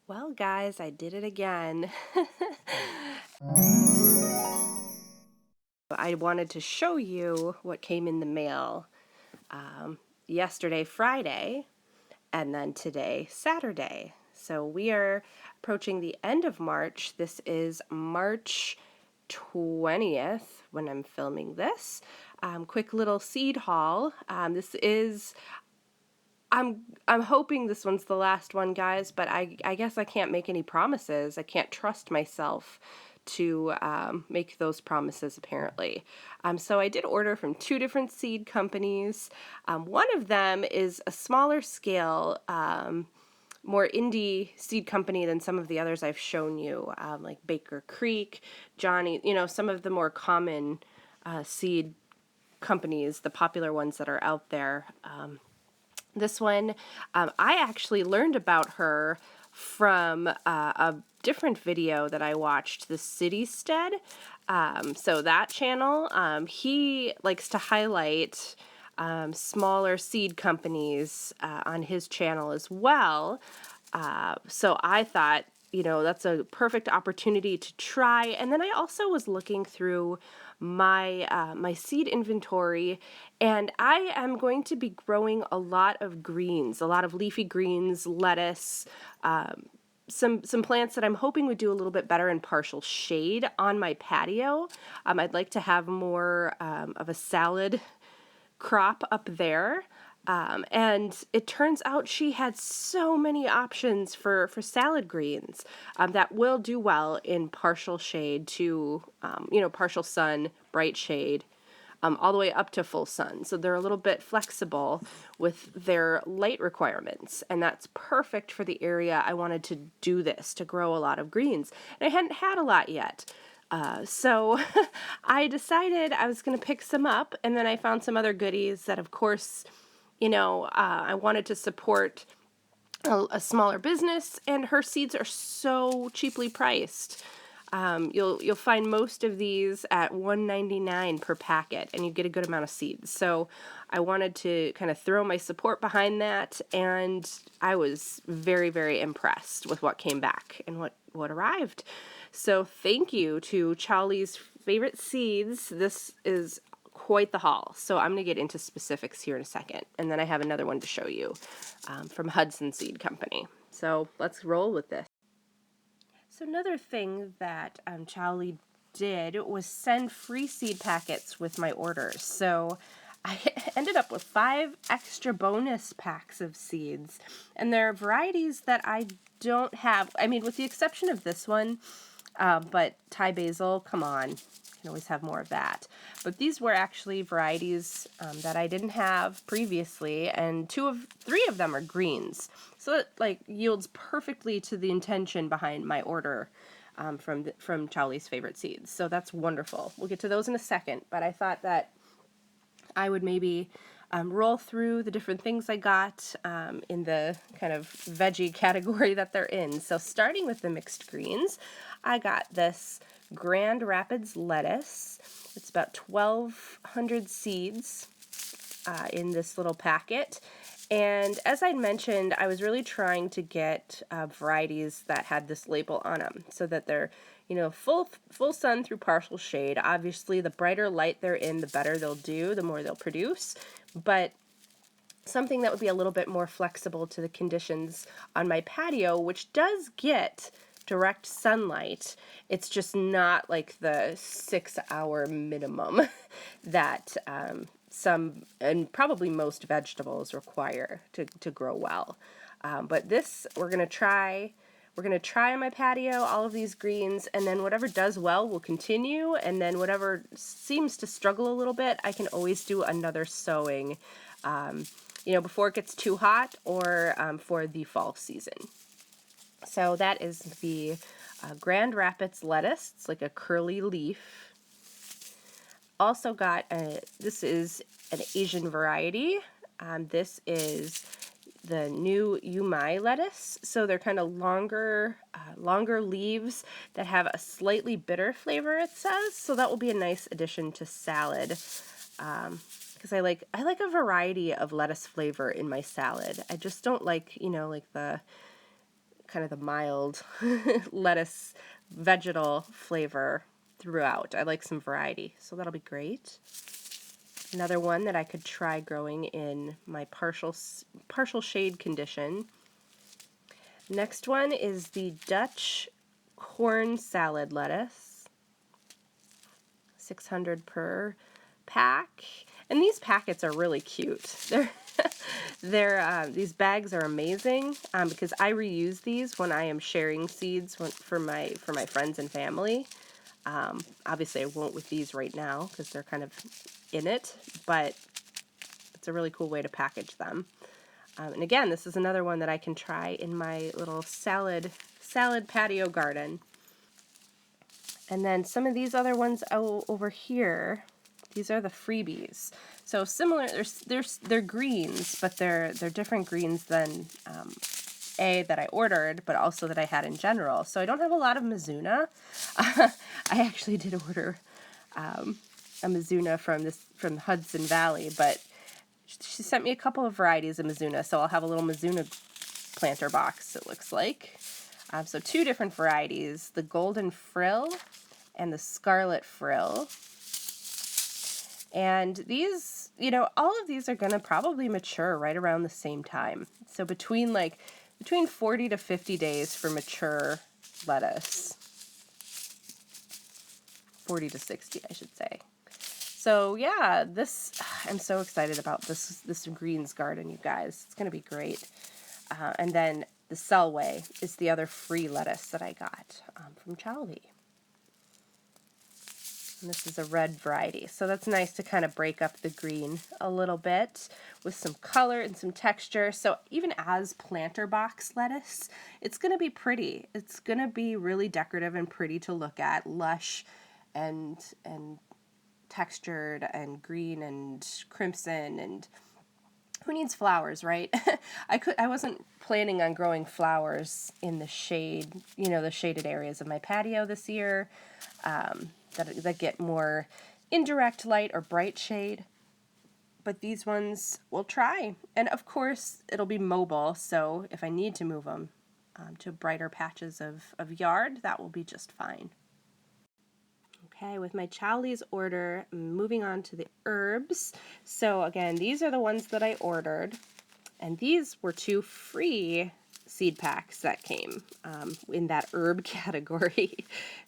Well, guys, I did it again. I wanted to show you what came in the mail yesterday, Friday, and then today, Saturday. So we are approaching the end of March. This is March 20th when I'm filming this. Quick little seed haul. I'm hoping this one's the last one, guys, but I guess I can't make any promises. I can't trust myself to make those promises, apparently. So I did order from two different seed companies. One of them is a smaller scale, more indie seed company than some of the others I've shown you, like Baker Creek, Johnny, some of the more common seed companies, the popular ones that are out there. This one, I actually learned about her from a different video that I watched, the Citystead. So that channel, he likes to highlight smaller seed companies on his channel as well. So I thought, that's a perfect opportunity to try. And then I also was looking through my seed inventory, and I am going to be growing a lot of greens, a lot of leafy greens, lettuce, some plants that I'm hoping would do a little bit better in partial shade on my patio. I'd like to have more of a salad crop up there. And it turns out she had so many options for salad greens that will do well in partial shade to, partial sun, bright shade, all the way up to full sun. So they're a little bit flexible with their light requirements, and that's perfect for the area I wanted to do this, to grow a lot of greens. And I hadn't had a lot yet. So I decided I was going to pick some up, and then I found some other goodies that, of course, I wanted to support a smaller business, and her seeds are so cheaply priced. You'll find most of these at $1.99 per packet, and you get a good amount of seeds. So I wanted to kind of throw my support behind that, and I was very, very impressed with what came back and what arrived. So thank you to Charlie's Favorite Seeds. This is quite the haul. So I'm going to get into specifics here in a second, and then I have another one to show you from Hudson Seed Company. So let's roll with this. So another thing that Charlie did was send free seed packets with my orders. So I ended up with 5 extra bonus packs of seeds, and there are varieties that I don't have. I mean, with the exception of this one, but Thai basil, come on, you can always have more of that. But these were actually varieties that I didn't have previously, and 3 of them are greens. So it yields perfectly to the intention behind my order from Charlie's Favorite Seeds. So that's wonderful. We'll get to those in a second, but I thought that I would maybe roll through the different things I got in the kind of veggie category that they're in. So starting with the mixed greens, I got this Grand Rapids lettuce. It's about 1,200 seeds in this little packet. And as I mentioned, I was really trying to get varieties that had this label on them so that they're, full sun through partial shade. Obviously, the brighter light they're in, the better they'll do, the more they'll produce. But something that would be a little bit more flexible to the conditions on my patio, which does get direct sunlight. It's just not like the 6-hour minimum that some and probably most vegetables require to grow well. But this we're gonna try on my patio, all of these greens, and then whatever does well will continue, and then whatever seems to struggle a little bit, I can always do another sowing, before it gets too hot or for the fall season. So that is the Grand Rapids lettuce. It's like a curly leaf. Also got this is an Asian variety. This is the new Yumai lettuce. So they're kind of longer leaves that have a slightly bitter flavor, it says. So that will be a nice addition to salad. Because I like a variety of lettuce flavor in my salad. I just don't like, like the kind of the mild lettuce vegetal flavor throughout. I like some variety, so that'll be great. Another one that I could try growing in my partial shade condition. Next one is the Dutch corn salad lettuce, 600 per pack. And these packets are really cute. These bags are amazing because I reuse these when I am sharing seeds for my friends and family. Obviously, I won't with these right now because they're kind of in it, but it's a really cool way to package them. And again, this is another one that I can try in my little salad patio garden. And then some of these other ones over here, these are the freebies. So similar, they're greens, but they're different greens than that I ordered, but also that I had in general. So I don't have a lot of Mizuna. I actually did order a Mizuna from Hudson Valley, but she sent me a couple of varieties of Mizuna, so I'll have a little Mizuna planter box, it looks like. So 2 different varieties, the Golden Frill and the Scarlet Frill. And these, all of these are going to probably mature right around the same time. So between 40 to 50 days for mature lettuce. 40 to 60, I should say. So yeah, I'm so excited about this greens garden, you guys. It's going to be great. And then the Selway is the other free lettuce that I got from Chives. And this is a red variety, so that's nice to kind of break up the green a little bit with some color and some texture. So even as planter box lettuce, it's going to be pretty. It's going to be really decorative and pretty to look at, lush and textured and green and crimson, and who needs flowers, right? I wasn't planning on growing flowers in the shade, the shaded areas of my patio this year. That get more indirect light or bright shade. But these ones we'll try. And of course, it'll be mobile, so if I need to move them to brighter patches of yard, that will be just fine. Okay, with my Chives order, moving on to the herbs. So again, these are the ones that I ordered. And these were 2 free seed packs that came in that herb category.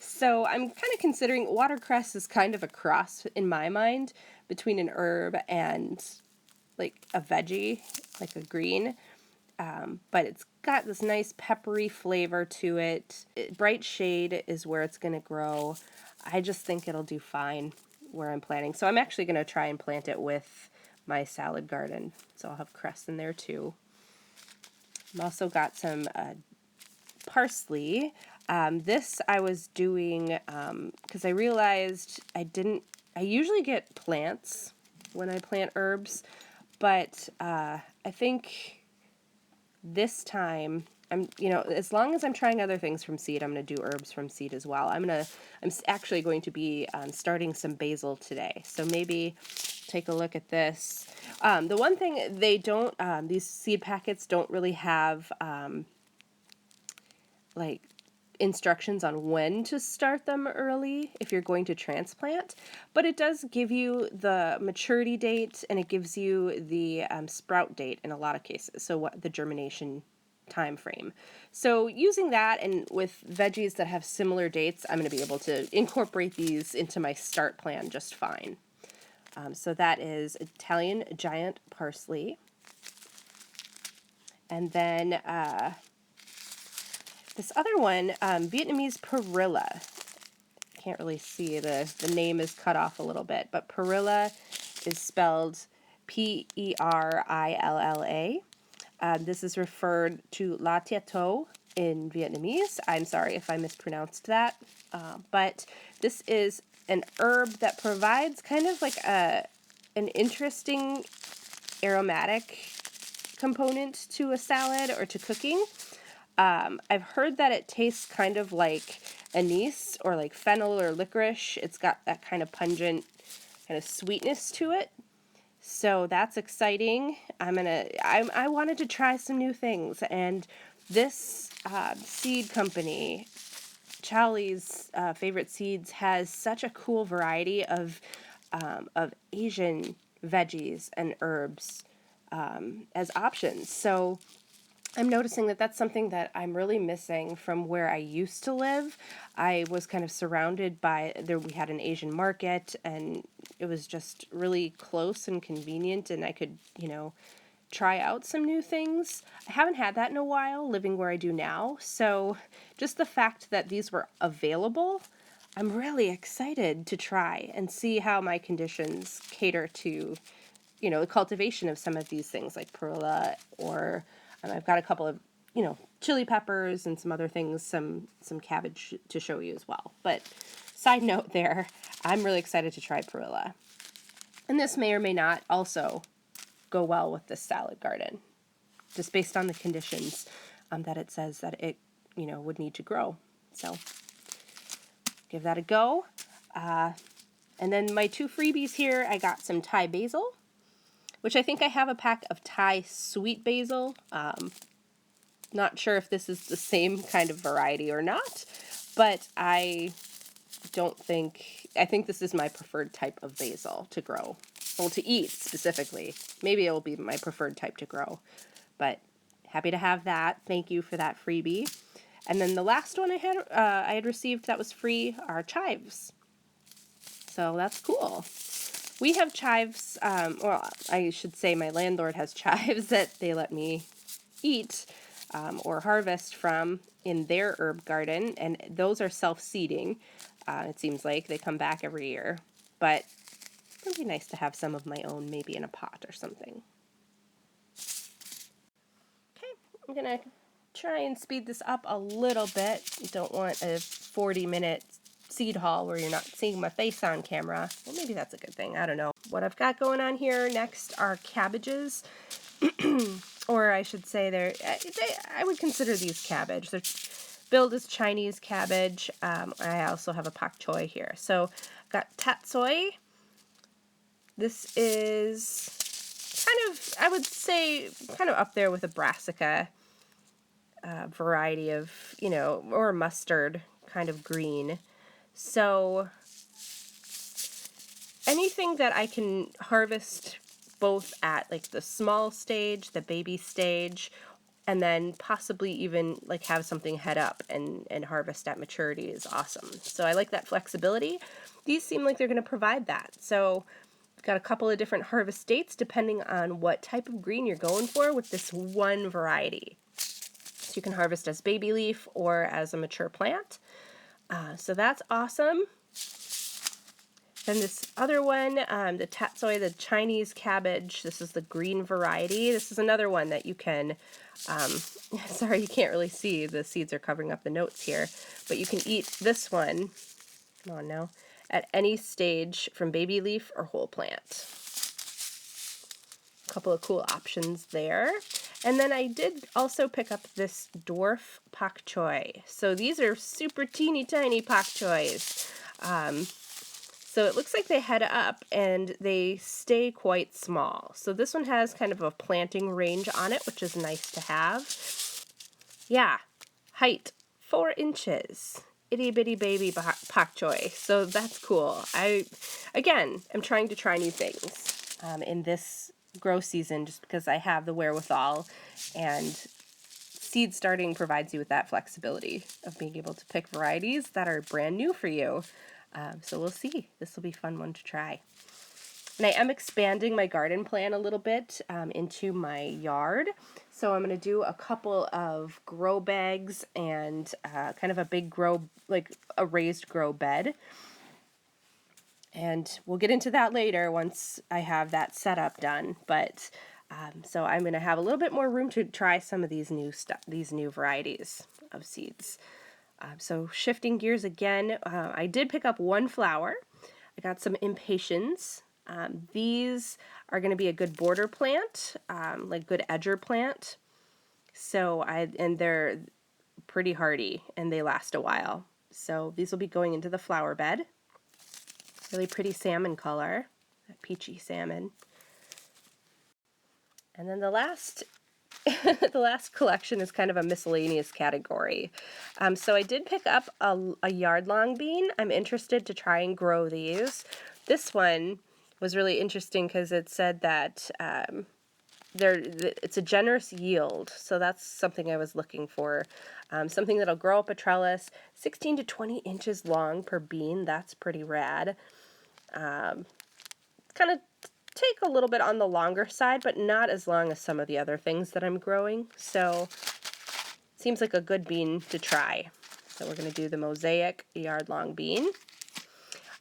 So I'm kind of considering watercress is kind of a cross in my mind between an herb and like a veggie, like a green. But it's got this nice peppery flavor to it. Bright shade is where it's going to grow. I just think it'll do fine where I'm planting. So I'm actually going to try and plant it with my salad garden. So I'll have cress in there too. I've also got some parsley. This I was doing because I realized I usually get plants when I plant herbs, but I think this time as long as I'm trying other things from seed, I'm going to do herbs from seed as well. I'm actually going to be starting some basil today. So maybe take a look at this. The one thing they don't, these seed packets don't really have like instructions on when to start them early if you're going to transplant, but it does give you the maturity date and it gives you the sprout date in a lot of cases. So what the germination time frame. So using that and with veggies that have similar dates, I'm going to be able to incorporate these into my start plan just fine. So that is Italian giant parsley. And then this other one, Vietnamese Perilla. Can't really see, the name is cut off a little bit, but Perilla is spelled Perilla. This is referred to La Tieto in Vietnamese. I'm sorry if I mispronounced that, but this is an herb that provides kind of like an interesting aromatic component to a salad or to cooking. I've heard that it tastes kind of like anise or like fennel or licorice. It's got that kind of pungent kind of sweetness to it. So that's exciting. I wanted to try some new things, and This seed company, Charlie's Favorite Seeds, has such a cool variety of Asian veggies and herbs as options. So I'm noticing that that's something that I'm really missing from where I used to live. I was kind of surrounded by, we had an Asian market, and it was just really close and convenient, and I could, try out some new things. I haven't had that in a while, living where I do now. So just the fact that these were available, I'm really excited to try and see how my conditions cater to, the cultivation of some of these things like perilla, or I've got a couple of, chili peppers and some other things, some cabbage to show you as well. But side note there, I'm really excited to try perilla. And this may or may not also go well with this salad garden, just based on the conditions that it says that it, would need to grow. So give that a go. And then my 2 freebies here, I got some Thai basil, which I think I have a pack of Thai sweet basil. Not sure if this is the same kind of variety or not, but I think this is my preferred type of basil to grow. Well, to eat specifically. Maybe it will be my preferred type to grow, but happy to have that. Thank you for that freebie. And then the last one I had received that was free are chives. So that's cool. We have chives, well, I should say my landlord has chives that they let me eat or harvest from in their herb garden, and those are self-seeding. It seems like they come back every year, but it would be nice to have some of my own, maybe in a pot or something. Okay, I'm going to try and speed this up a little bit. You don't want a 40-minute seed haul where you're not seeing my face on camera. Well, maybe that's a good thing. I don't know. What I've got going on here next are cabbages, or I should say I would consider these cabbage. They're billed as Chinese cabbage. I also have a pak choi here. So I've got Tatsoi. This is kind of, I would say, kind of up there with a brassica variety of, or mustard kind of green. So anything that I can harvest both at like the small stage, the baby stage, and then possibly even like have something head up and harvest at maturity is awesome. So I like that flexibility. These seem like they're going to provide that. So I've got a couple of different harvest dates depending on what type of green you're going for with this one variety. So you can harvest as baby leaf or as a mature plant. So that's awesome. Then this other one, the Tatsoi, the Chinese cabbage, this is the green variety. This is another one that you can, sorry, you can't really see, the seeds are covering up the notes here, but you can eat this one, come on now, at any stage from baby leaf or whole plant. A couple of cool options there. And then I did also pick up this dwarf pak choi. So these are super teeny tiny pak chois. So it looks like they head up and they stay quite small. So this one has kind of a planting range on it, which is nice to have. Yeah, height 4 inches. Itty bitty baby pak choi. So that's cool. I, again, am trying to try new things in this grow season just because I have the wherewithal, and seed starting provides you with that flexibility of being able to pick varieties that are brand new for you. So we'll see. This will be a fun one to try. And I am expanding my garden plan a little bit into my yard. So I'm going to do a couple of grow bags and kind of a big grow, like a raised grow bed. And we'll get into that later once I have that setup done. But so I'm going to have a little bit more room to try some of these new varieties of seeds. So shifting gears again, I did pick up one flower. I got some Impatiens. These are going to be a good border plant, like good edger plant. So and they're pretty hardy and they last a while. So these will be going into the flower bed. Really pretty salmon color, that peachy salmon. And then the last the last collection is kind of a miscellaneous category. So I did pick up a yard-long bean. I'm interested to try and grow these. This one was really interesting because it said that it's a generous yield, so that's something I was looking for. Something that'll grow up a trellis, 16 to 20 inches long per bean. That's pretty rad. Kind of take a little bit on the longer side, but not as long as some of the other things that I'm growing. So seems like a good bean to try. So we're going to do the mosaic yard-long bean.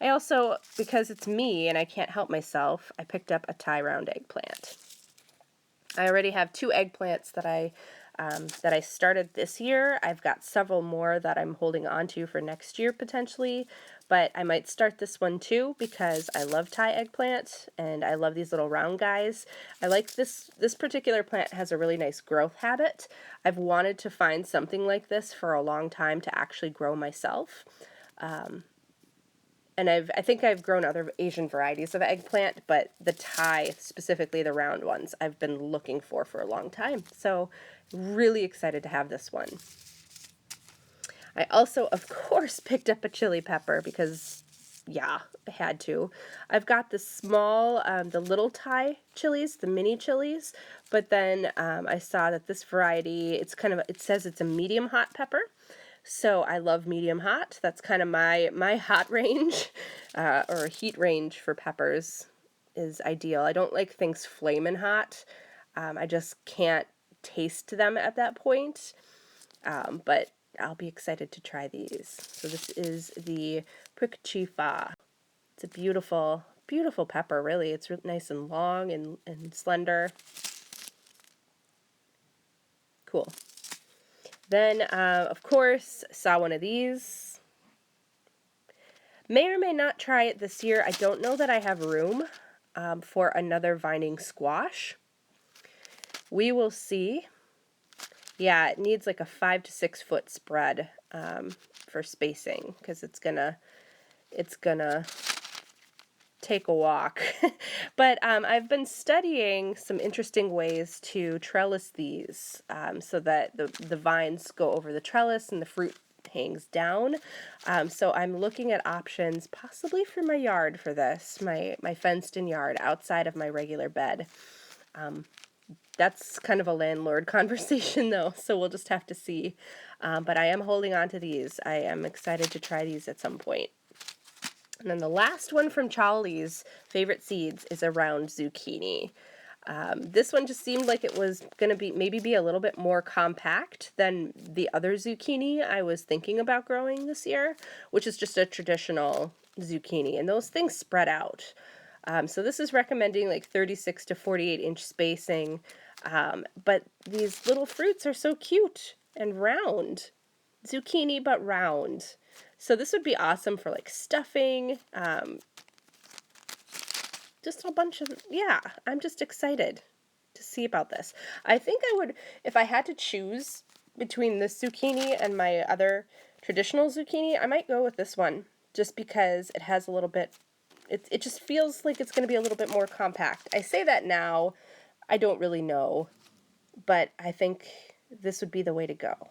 I also, because it's me and I can't help myself, I picked up a tie-round eggplant. I already have 2 eggplants that I started this year. I've got several more that I'm holding on to for next year potentially, but I might start this one too because I love Thai eggplant and I love these little round guys. I like this particular plant has a really nice growth habit. I've wanted to find something like this for a long time to actually grow myself. And I think I've grown other Asian varieties of eggplant, but the Thai, specifically the round ones, I've been looking for a long time. So really excited to have this one. I also, of course, picked up a chili pepper because, yeah, I had to. I've got the small, the little Thai chilies, the mini chilies, but then I saw that this variety, it says it's a medium hot pepper. So I love medium hot. That's kind of my hot range, or heat range for peppers is ideal. I don't like things flamin' hot. I just can't taste them at that point. But I'll be excited to try these. So this is the Prick Chifa. It's a beautiful, beautiful pepper, really. It's really nice and long and slender. Cool. Then, of course, saw one of these. May or may not try it this year. I don't know that I have room for another vining squash. We will see. Yeah, it needs like a 5 to 6 foot spread for spacing because it's gonna take a walk. But I've been studying some interesting ways to trellis these so that the vines go over the trellis and the fruit hangs down. So I'm looking at options possibly for my yard for this, my fenced-in yard outside of my regular bed. That's kind of a landlord conversation though, so we'll just have to see. But I am holding on to these. I am excited to try these at some point. And then the last one from Charlie's favorite seeds is a round zucchini. This one just seemed like it was going to maybe be a little bit more compact than the other zucchini I was thinking about growing this year, which is just a traditional zucchini. And those things spread out. So this is recommending like 36 to 48 inch spacing. But these little fruits are so cute and round. Zucchini, but round. So this would be awesome for like stuffing, just a bunch of, yeah, I'm just excited to see about this. I think I would, if I had to choose between this zucchini and my other traditional zucchini, I might go with this one just because it has a little bit, it just feels like it's going to be a little bit more compact. I say that now, I don't really know, but I think this would be the way to go.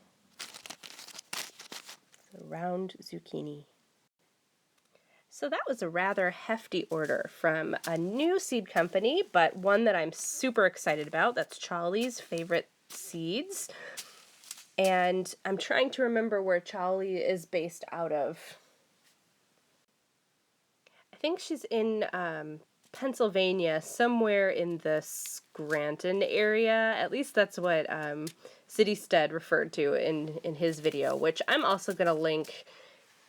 Round zucchini. So that was a rather hefty order from a new seed company, but one that I'm super excited about. That's Charlie's Favorite Seeds. And I'm trying to remember where Charlie is based out of. I think she's in Pennsylvania, somewhere in the Scranton area. At least that's what Citystead referred to in his video, which I'm also going to link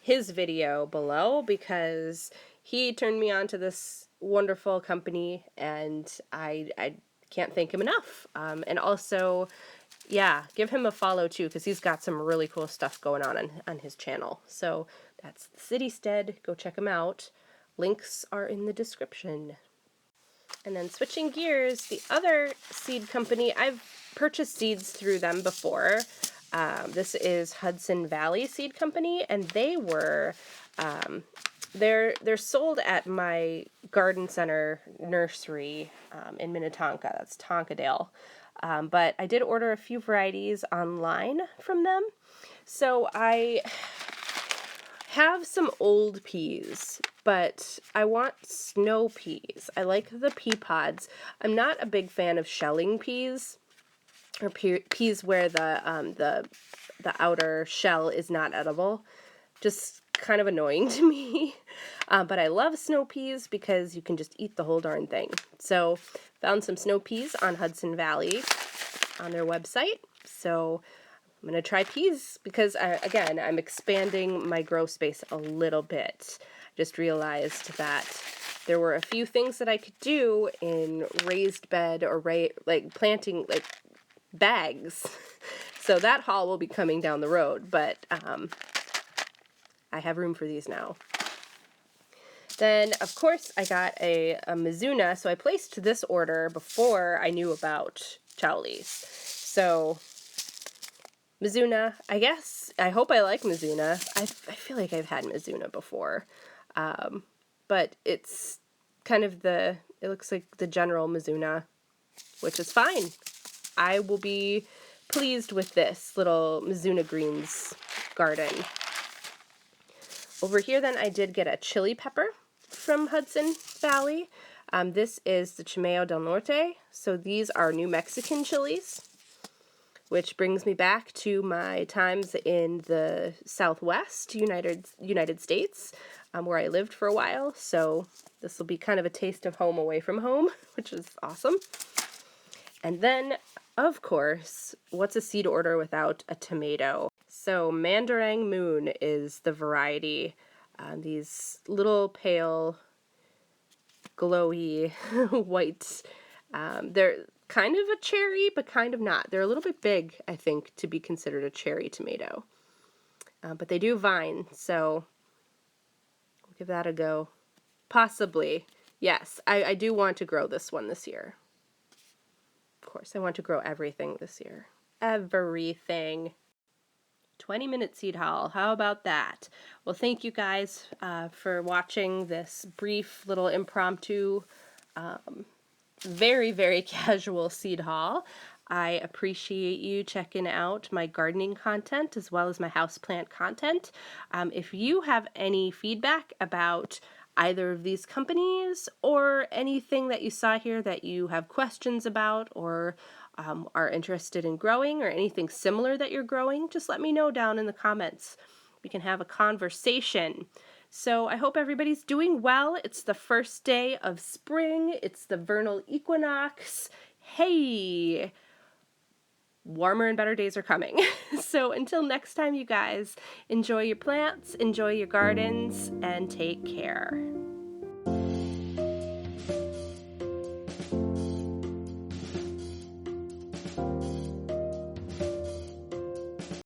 his video below because he turned me on to this wonderful company and I can't thank him enough. And also, yeah, give him a follow too because he's got some really cool stuff going on his channel. So that's Citystead. Go check him out. Links are in the description. And then switching gears, the other seed company, I've purchased seeds through them before. This is Hudson Valley Seed Company, and they were, they're sold at my garden center nursery in Minnetonka. That's Tonkadale. but I did order a few varieties online from them. So I have some old peas, but I want snow peas. I like the pea pods. I'm not a big fan of shelling peas, or peas where the outer shell is not edible. Just kind of annoying to me. But I love snow peas because you can just eat the whole darn thing. So found some snow peas on Hudson Valley on their website. So I'm going to try peas because, again, I'm expanding my grow space a little bit. Just realized that there were a few things that I could do in raised bed or like planting like bags. So that haul will be coming down the road, but I have room for these now. Then, of course, I got a Mizuna, so I placed this order before I knew about Chowlies. So, Mizuna, I hope I like Mizuna. I feel like I've had Mizuna before. But it's kind of it looks like the general Mizuna, which is fine. I will be pleased with this little Mizuna Greens garden. Over here then I did get a chili pepper from Hudson Valley. This is the Chimeo del Norte. So these are New Mexican chilies, which brings me back to my times in the Southwest United States, where I lived for a while. So this will be kind of a taste of home away from home, which is awesome. And then, of course, what's a seed order without a tomato? So Mandarin Moon is the variety. These little pale, glowy white. They're kind of a cherry, but kind of not. They're a little bit big, I think, to be considered a cherry tomato. But they do vine, so we'll give that a go. Possibly. Yes, I do want to grow this one this year. Of course, I want to grow everything this year. Everything. 20-minute seed haul. How about that? Well, thank you guys for watching this brief little impromptu, very, very casual seed haul. I appreciate you checking out my gardening content as well as my houseplant content. If you have any feedback about either of these companies or anything that you saw here that you have questions about or are interested in growing or anything similar that you're growing, just let me know down in the comments. We can have a conversation. So I hope everybody's doing well. It's the first day of spring. It's the vernal equinox. Hey! Warmer and better days are coming. So until next time, you guys, enjoy your plants, enjoy your gardens, and take care.